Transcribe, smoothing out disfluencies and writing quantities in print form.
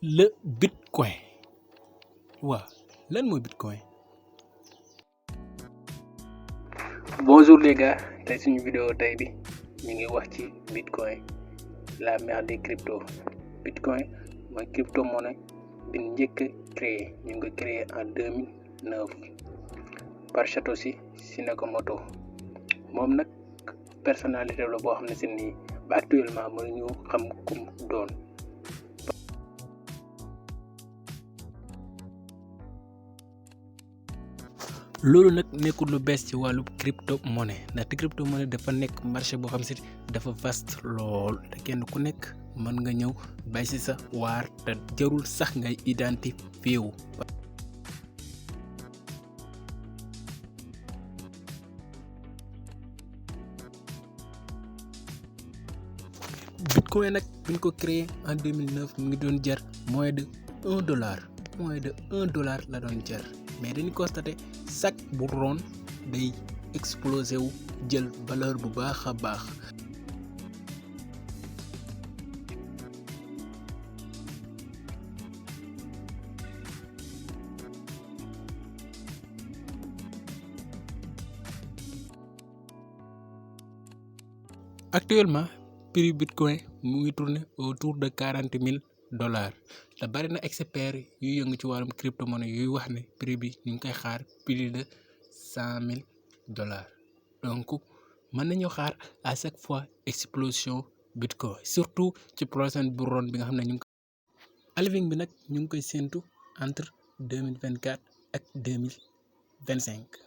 le bitcoin. waaw lan mooy bitcoin. Bonjour les gars, tey suñu vidéo tey bi ñu ngi wax ci bitcoin, la mère des cryptos. Bitcoin mooy cryptomonaie bi njëkk créé, ñu ngi ko créé en 2009 par Satoshi Nakamoto. moom nag personnalité la boo xam ne si nii ba actuellement mënuñu xam kum doon. loolu nag nekkul lu bees ci wàllu cryptomonaie ndaxte cryptomonaie dafa nekk marché boo xam si dafa vaste lool te kenn ku nekk mën nga ñëw bay si sa waar te jarul sax ngay identifié wu. bitcoin nag buñ ko créé en 2009 mu ngi doon jar moins de $1 la doon jar mais dañu constaté chaque bu ron day explosé wu jël valeur bu baax a baax. actuellement prix bitcoin mu ngi tourner autour de $40,000 te bari na experts yu yëngu ci wàllum cryptomonnaie yuy wax ne prix bi ñu ngi koy xaar plus de $100,000 donc mën nañu xaar à chaque fois explosion bitcoin surtout ci prochaine bull run bi nga xam ne ñu ngi halving bi nag ñu ngi koy séntu entre 2024 ak 2025.